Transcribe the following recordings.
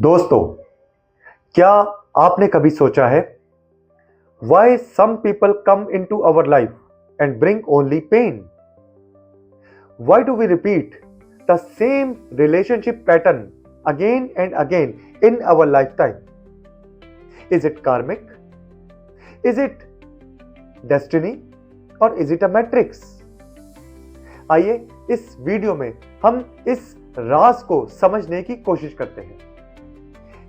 दोस्तों, क्या आपने कभी सोचा है why some people come into our life and bring only pain? Why do we repeat the same relationship pattern again and again in our lifetime? Is it karmic? Is it destiny? or is it a matrix? आइए इस video में हम इस राज को समझने की कोशिश करते हैं।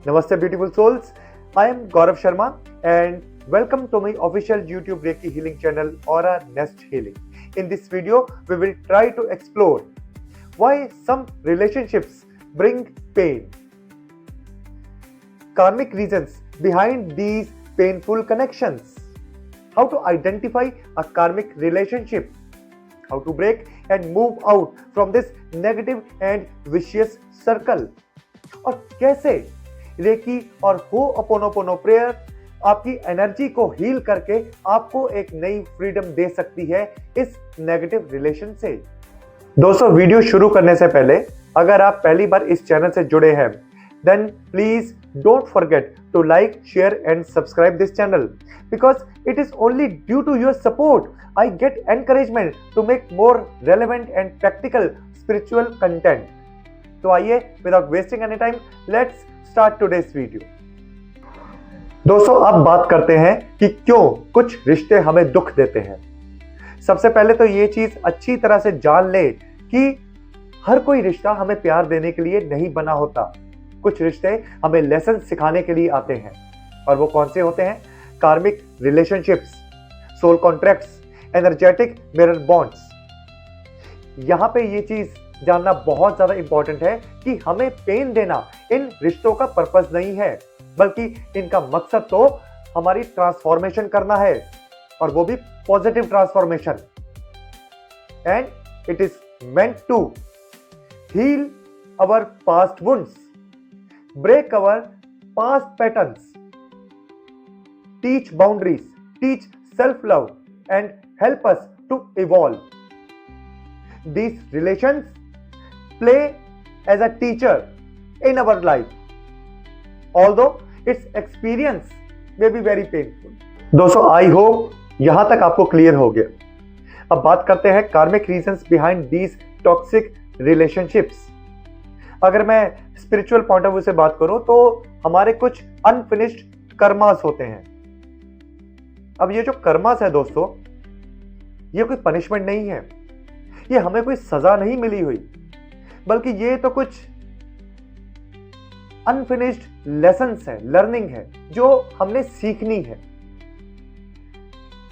Namaste beautiful souls, I am Gaurav Sharma and welcome to my official YouTube Reiki healing channel Aura Nest Healing. In this video, we will try to explore why some relationships bring pain, karmic reasons behind these painful connections, how to identify a karmic relationship, how to break and move out from this negative and vicious circle, और कैसे recce और हो'ओपोनोपोनो prayer आपकी energy को heal करके आपको एक नई freedom दे सकती है इस नेगेटिव रिलेशन से। दोस्तों, वीडियो शुरू करने से पहले अगर आप पहली बार इस चैनल से जुड़े हैं then please don't forget to like, share and subscribe this channel because it is only due to your support I get encouragement to make more relevant and practical spiritual content. तो आइए without wasting any time let's start today's video. दोस्तों, अब बात करते हैं कि क्यों कुछ रिश्ते हमें दुख देते हैं। सबसे पहले तो ये चीज अच्छी तरह से जान ले कि हर कोई रिश्ता हमें प्यार देने के लिए नहीं बना होता। कुछ रिश्ते हमें लेसन सिखाने के लिए आते हैं और वो कौन से होते हैं? Karmic relationships, soul contracts, energetic mirror bonds. यहां पे ये चीज जानना बहुत ज्यादा इंपॉर्टेंट है कि हमें पेन देना इन रिश्तों का पर्पस नहीं है, बल्कि इनका मकसद तो हमारी ट्रांसफॉर्मेशन करना है, और वो भी positive transformation. And it is meant to heal our past wounds, break our past patterns, teach boundaries, teach self love and help us to evolve. These relations play as a teacher in our life, although its experience may be very painful. दोस्तों, I hope यहां तक आपको clear हो गया। अब बात करते हैं कार्मिक reasons behind these toxic relationships. अगर मैं स्पिरिचुअल पॉइंट ऑफ व्यू से बात करूं तो हमारे कुछ अनफिनिश्ड कर्मास होते हैं। अब ये जो कर्मास है दोस्तों, ये कोई पनिशमेंट नहीं है, ये हमें कोई सजा नहीं मिली हुई, बल्कि ये तो कुछ अनफिनिश्ड लेसन्स है, लर्निंग है जो हमने सीखनी है।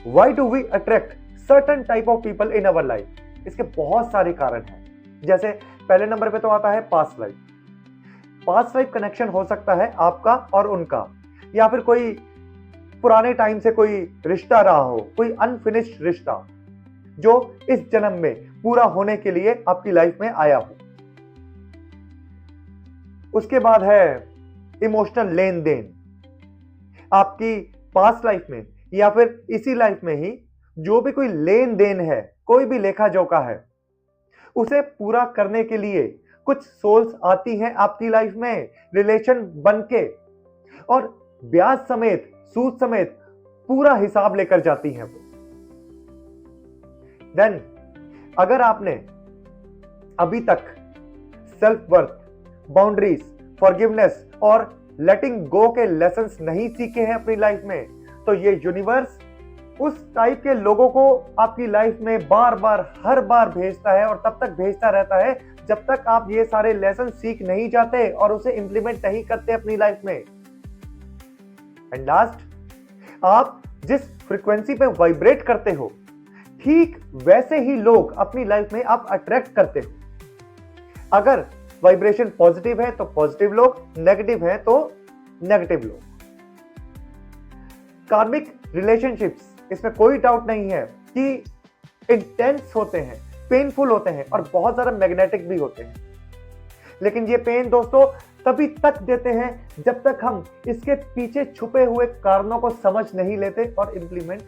Why do we attract certain type of people in our life? इसके बहुत सारे कारण हैं। जैसे पहले नंबर पे तो आता है past life. Past life connection हो सकता है आपका और उनका, या फिर कोई पुराने टाइम से कोई रिश्ता रहा हो, कोई अनफिनिश्ड रिश्ता जो इस जन्म में पूरा होने के लिए आपकी लाइफ में आया हो। उसके बाद है इमोशनल लेन देन। आपकी पास्ट लाइफ में या फिर इसी लाइफ में ही जो भी कोई लेन देन है, कोई भी लेखा जोखा है, उसे पूरा करने के लिए कुछ सोल्स आती हैं आपकी लाइफ में रिलेशन बनके, और ब्याज समेत, सूद समेत पूरा हिसाब लेकर जाती हैं वो। देन अगर आपने अभी तक सेल्फ वर्थ, बाउंड्रीज, फॉरगिवनेस और लेटिंग गो के लेसन्स नहीं सीखे हैं अपनी लाइफ में, तो ये यूनिवर्स उस टाइप के लोगों को आपकी लाइफ में बार बार, हर बार भेजता है, और तब तक भेजता रहता है जब तक आप ये सारे लेसन सीख नहीं जाते और उसे इंप्लीमेंट नहीं करते अपनी लाइफ में। एंड लास्ट, आप जिस फ्रीक्वेंसी पे वाइब्रेट करते हो, ठीक वैसे ही लोग अपनी लाइफ में आप अट्रैक्ट करते हो। अगर वाइब्रेशन पॉजिटिव है तो पॉजिटिव लोग, नेगेटिव है तो नेगेटिव लोग। कार्मिक रिलेशनशिप्स, इसमें कोई डाउट नहीं है कि इंटेंस होते हैं, पेनफुल होते हैं और बहुत ज्यादा मैग्नेटिक भी होते हैं। लेकिन ये पेन दोस्तों तभी तक देते हैं जब तक हम इसके पीछे छुपे हुए कारणों को समझ नहीं लेते और इंप्लीमेंट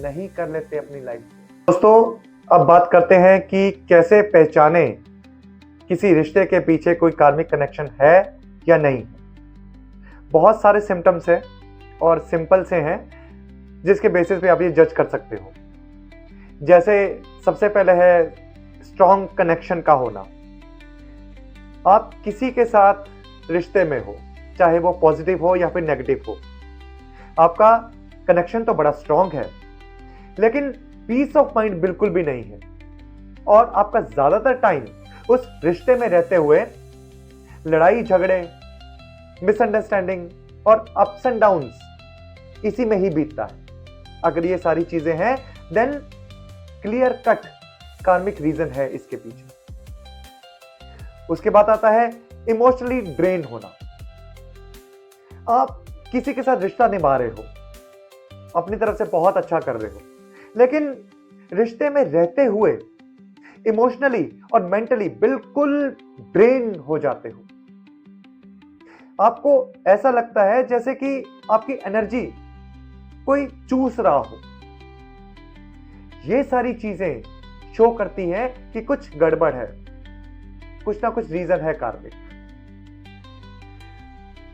नहीं कर लेते अपनी लाइफ में। दोस्तों, अब बात करते हैं कि कैसे पहचाने किसी रिश्ते के पीछे कोई कार्मिक कनेक्शन है या नहीं। बहुत सारे सिम्टम्स हैं और सिंपल से हैं जिसके बेसिस पे आप ये जज कर सकते हो। जैसे सबसे पहले है स्ट्रॉन्ग कनेक्शन का होना। आप किसी के साथ रिश्ते में हो, चाहे वो पॉजिटिव हो या फिर नेगेटिव हो, आपका कनेक्शन तो बड़ा स्ट्रॉन्ग है, लेकिन पीस ऑफ माइंड बिल्कुल भी नहीं है और आपका ज्यादातर टाइम उस रिश्ते में रहते हुए लड़ाई झगड़े, मिसअंडरस्टैंडिंग और अप्स एंड डाउन्स इसी में ही बीतता है। अगर ये सारी चीजें हैं देन क्लियर कट कार्मिक रीजन है इसके पीछे। उसके बाद आता है इमोशनली ड्रेन होना। आप किसी के साथ रिश्ता निभा रहे हो, अपनी तरफ से बहुत अच्छा कर रहे हो, लेकिन रिश्ते में रहते हुए इमोशनली और मेंटली बिल्कुल ड्रेन हो जाते हो। आपको ऐसा लगता है जैसे कि आपकी एनर्जी कोई चूस रहा हो। ये सारी चीजें शो करती हैं कि कुछ गड़बड़ है, कुछ ना कुछ रीजन है कार्मिक।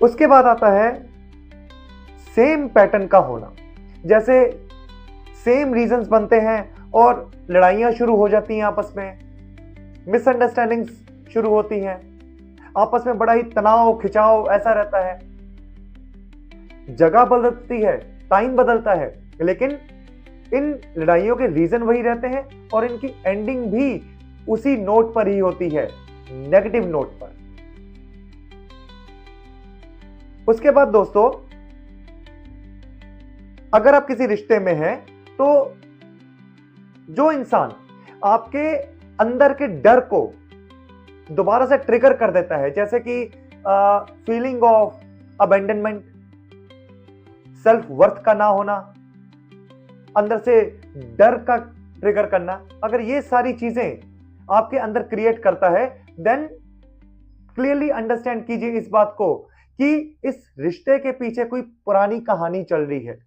उसके बाद आता है सेम पैटर्न का होना। जैसे सेम रीजंस बनते हैं और लड़ाइयां शुरू हो जाती हैं आपस में, मिसअंडरस्टैंडिंग्स शुरू होती हैं, आपस में बड़ा ही तनाव खिंचाव ऐसा रहता है। जगह बदलती है, टाइम बदलता है, लेकिन इन लड़ाइयों के रीजन वही रहते हैं और इनकी एंडिंग भी उसी नोट पर ही होती है, नेगेटिव नोट पर। उसके बाद दोस्तों, अगर आप किसी रिश्ते में हैं तो जो इंसान आपके अंदर के डर को दोबारा से ट्रिगर कर देता है, जैसे कि feeling of abandonment, self worth का ना होना, अंदर से डर का ट्रिगर करना, अगर ये सारी चीजें आपके अंदर क्रिएट करता है देन क्लियरली अंडरस्टैंड कीजिए इस बात को कि इस रिश्ते के पीछे कोई पुरानी कहानी चल रही है।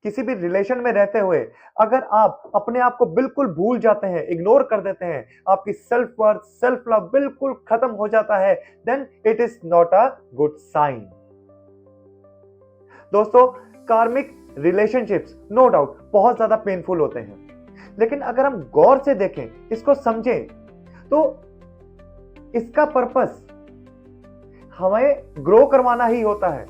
किसी भी रिलेशन में रहते हुए अगर आप अपने आप को बिल्कुल भूल जाते हैं, इग्नोर कर देते हैं, आपकी सेल्फ वर्थ, सेल्फ लव बिल्कुल खत्म हो जाता है, then it is not a good sign. दोस्तों, कार्मिक रिलेशनशिप्स नो डाउट बहुत ज्यादा पेनफुल होते हैं, लेकिन अगर हम गौर से देखें, इसको समझें, तो इसका पर्पस हमें ग्रो करवाना ही होता है।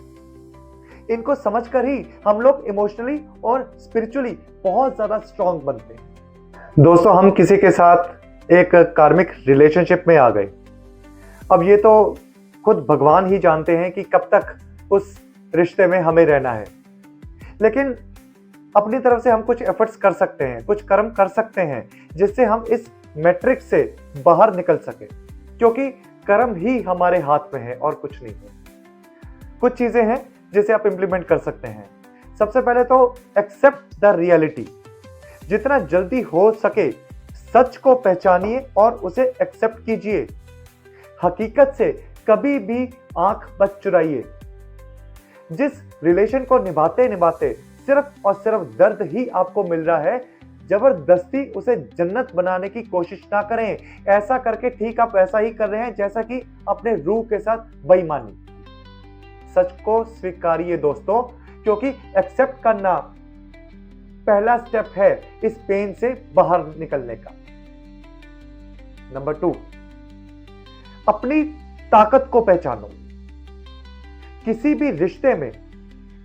इनको समझकर ही हम लोग इमोशनली और स्पिरिचुअली बहुत ज्यादा स्ट्रांग बनते हैं। दोस्तों, हम किसी के साथ एक कार्मिक रिलेशनशिप में आ गए। अब ये तो खुद भगवान ही जानते हैं कि कब तक उस रिश्ते में हमें रहना है, लेकिन अपनी तरफ से हम कुछ एफर्ट्स कर सकते हैं, कुछ कर्म कर सकते हैं जिससे हम इस मैट्रिक्स से बाहर निकल सके, क्योंकि कर्म ही हमारे हाथ में है और कुछ नहीं है। कुछ चीजें हैं जिसे आप इंप्लीमेंट कर सकते हैं। सबसे पहले तो एक्सेप्ट द रियलिटी। जितना जल्दी हो सके सच को पहचानिए और उसे एक्सेप्ट कीजिए। हकीकत से कभी भी आंख मत चुराइए। जिस रिलेशन को निभाते निभाते सिर्फ और सिर्फ दर्द ही आपको मिल रहा है, जबरदस्ती उसे जन्नत बनाने की कोशिश ना करें। ऐसा करके ठीक आप ऐसा ही कर रहे हैं जैसा कि अपने रूह के साथ बेईमानी। सच को स्वीकारिए दोस्तों, क्योंकि एक्सेप्ट करना पहला स्टेप है इस पेन से बाहर निकलने का। नंबर 2, अपनी ताकत को पहचानो। किसी भी रिश्ते में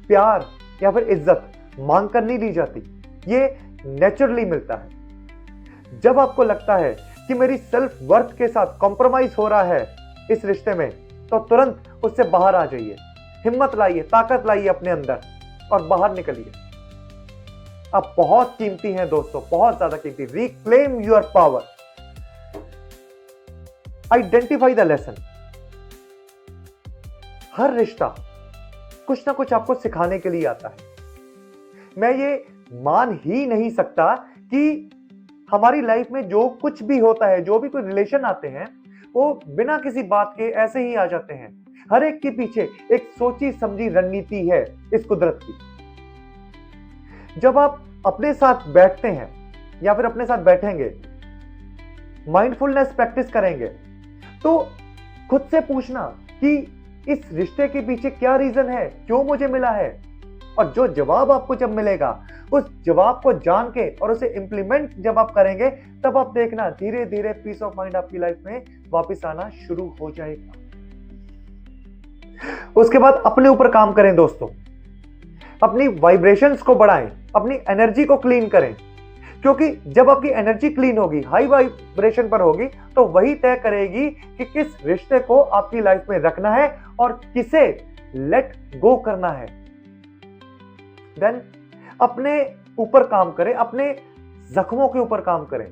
प्यार या फिर इज्जत मांग कर नहीं ली जाती, ये नेचुरली मिलता है। जब आपको लगता है कि मेरी सेल्फ वर्थ के साथ कॉम्प्रोमाइज हो रहा है इस रिश्ते में, तो तुरंत उससे बाहर आ जाइए। हिम्मत लाइए, ताकत लाइए अपने अंदर और बाहर निकलिए। आप बहुत कीमती हैं दोस्तों, बहुत ज्यादा कीमती। Reclaim your power. Identify the lesson. हर रिश्ता कुछ ना कुछ आपको सिखाने के लिए आता है। मैं ये मान ही नहीं सकता कि हमारी लाइफ में जो कुछ भी होता है, जो भी कोई रिलेशन आते हैं, वो बिना किसी बात के ऐसे ही आ जाते हैं। हर एक के पीछे एक सोची समझी रणनीति है इस कुदरत की। जब आप अपने साथ बैठते हैं या फिर अपने साथ बैठेंगे, माइंडफुलनेस प्रैक्टिस करेंगे, तो खुद से पूछना कि इस रिश्ते के पीछे क्या रीजन है, क्यों मुझे मिला है। और जो जवाब आपको जब मिलेगा, उस जवाब को जान के और उसे इंप्लीमेंट जब आप करेंगे, तब आप देखना धीरे धीरे पीस ऑफ माइंड आपकी लाइफ में वापस आना शुरू हो जाएगा। उसके बाद अपने ऊपर काम करें दोस्तों, अपनी वाइब्रेशंस को बढ़ाएं, अपनी एनर्जी को क्लीन करें, क्योंकि जब आपकी एनर्जी क्लीन होगी, हाई वाइब्रेशन पर होगी, तो वही तय करेगी कि किस रिश्ते को आपकी लाइफ में रखना है और किसे लेट गो करना है। देन अपने ऊपर काम करें, अपने जख्मों के ऊपर काम करें।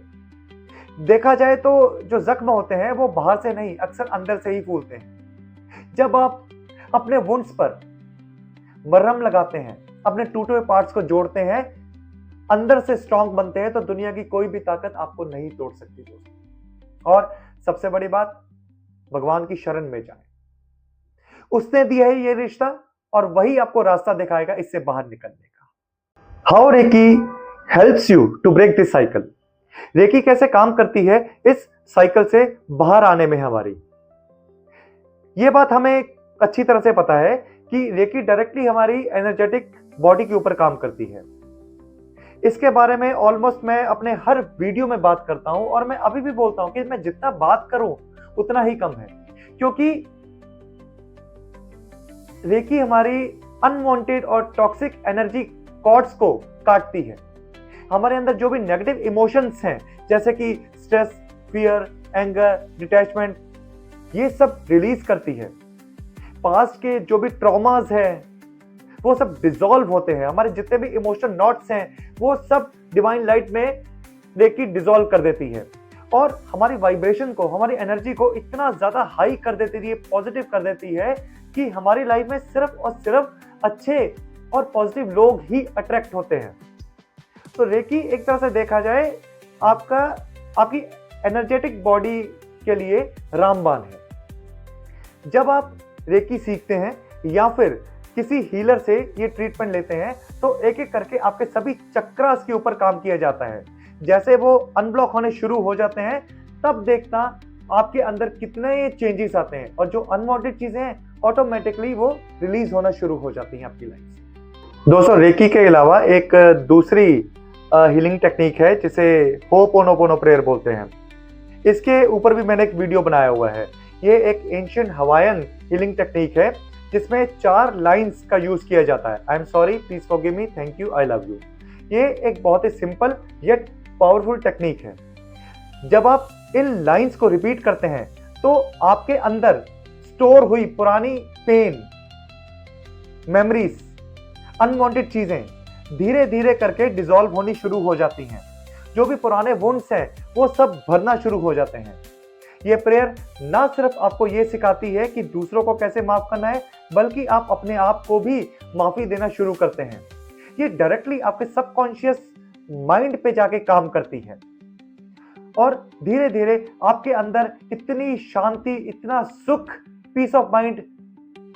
देखा जाए तो जो जख्म होते हैं वो बाहर से नहीं, अक्सर अंदर से ही फूलते हैं। जब आप अपने वुंड्स पर मरहम लगाते हैं, अपने टूटे हुए पार्ट्स को जोड़ते हैं, अंदर से स्ट्रांग बनते हैं, तो दुनिया की कोई भी ताकत आपको नहीं तोड़ सकती दोस्तों। और सबसे बड़ी बात, भगवान की शरण में जाएं। उसने दिया है ये रिश्ता और वही आपको रास्ता दिखाएगा इससे बाहर निकलने का। How reiki helps you to break this cycle. Reiki कैसे काम करती है इस साइकिल से बाहर आने में हमारी। ये बात हमें अच्छी तरह से पता है कि रेकी डायरेक्टली हमारी एनर्जेटिक बॉडी के ऊपर काम करती है। इसके बारे में ऑलमोस्ट मैं अपने हर वीडियो में बात करता हूं और मैं अभी भी बोलता हूं कि मैं जितना बात करूं उतना ही कम है, क्योंकि रेकी हमारी अनवांटेड और टॉक्सिक एनर्जी कॉर्ड्स को काटती है। हमारे अंदर जो भी नेगेटिव इमोशंस हैं, जैसे कि स्ट्रेस, फियर, एंगर, डिटैचमेंट, ये सब रिलीज करती है। पास्ट के जो भी ट्रॉमास हैं वो सब डिसॉल्व होते हैं। हमारे जितने भी इमोशनल नॉट्स हैं वो सब डिवाइन लाइट में रेकी डिसॉल्व कर देती है और हमारी वाइब्रेशन को, हमारी एनर्जी को इतना ज्यादा हाई कर देती है, पॉजिटिव कर देती है कि हमारी लाइफ में सिर्फ और सिर्फ अच्छे और पॉजिटिव लोग ही अट्रैक्ट होते हैं। तो रेकी एक तरह से देखा जाए आपकी एनर्जेटिक बॉडी के लिए रामबाण है। जब आप रेकी सीखते हैं या फिर किसी हीलर से ये ट्रीटमेंट लेते हैं, तो एक एक करके आपके सभी चक्रास के ऊपर काम किया जाता है। जैसे वो अनब्लॉक होने शुरू हो जाते हैं, तब देखना आपके अंदर कितने चेंजेस आते हैं और जो अनवांटेड चीजें हैं ऑटोमेटिकली वो रिलीज होना शुरू हो जाती हैं आपकी लाइफ से। दोस्तों, रेकी के अलावा एक दूसरी हीलिंग टेक्निक है जिसे होपोनोपोनो प्रेयर बोलते हैं। इसके ऊपर भी मैंने एक वीडियो बनाया हुआ है। ये एक एंशिएंट हवाईयन हीलिंग टेक्निक है जिसमें 4 लाइंस का यूज किया जाता है। I am sorry, please forgive me, thank you, I love you. ये एक बहुत ही सिंपल येट पावरफुल टेक्निक है। जब आप इन लाइंस को रिपीट करते हैं तो आपके अंदर स्टोर हुई पुरानी पेन, मेमोरीज, अनवांटेड चीजें धीरे धीरे करके डिसॉल्व होनी शुरू हो जाती हैं। जो भी पुराने वुंड्स हैं वो सब भरना शुरू हो जाते हैं। ये प्रेयर ना सिर्फ आपको ये सिखाती है कि दूसरों को कैसे माफ करना है, बल्कि आप अपने आप को भी माफी देना शुरू करते हैं। ये डायरेक्टली आपके सबकॉन्शियस माइंड पे जाके काम करती है और धीरे धीरे आपके अंदर इतनी शांति, इतना सुख, पीस ऑफ माइंड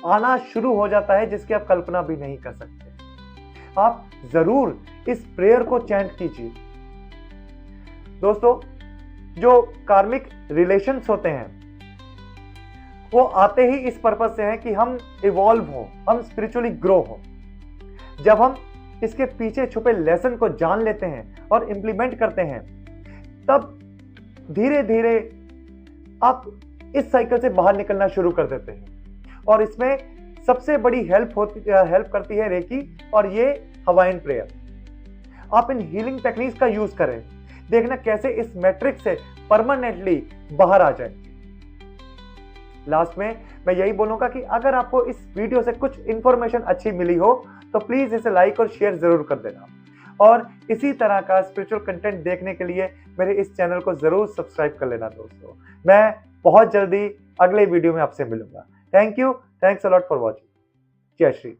आना शुरू हो जाता है जिसकी आप कल्पना भी नहीं कर सकते। आप जरूर इस प्रेयर को चैंट कीजिए। दोस्तों, जो कार्मिक रिलेशंस होते हैं वो आते ही इस पर्पस से हैं कि हम इवॉल्व हो, हम स्पिरिचुअली ग्रो हो। जब हम इसके पीछे छुपे लेसन को जान लेते हैं और इंप्लीमेंट करते हैं, तब धीरे धीरे आप इस साइकिल से बाहर निकलना शुरू कर देते हैं। और इसमें सबसे बड़ी हेल्प करती है रेकी और ये हवाईयन प्रेयर। आप इन हीलिंग टेक्निक्स का यूज करें, देखना कैसे इस मैट्रिक्स से परमानेंटली बाहर आ जाए। लास्ट में मैं यही बोलूंगा कि अगर आपको इस वीडियो से कुछ इंफॉर्मेशन अच्छी मिली हो तो प्लीज इसे लाइक और शेयर जरूर कर देना और इसी तरह का स्पिरिचुअल कंटेंट देखने के लिए मेरे इस चैनल को जरूर सब्सक्राइब कर लेना। दोस्तों, मैं बहुत जल्दी अगले वीडियो में आपसे मिलूंगा। Thank you, thanks a lot for watching. जय श्री।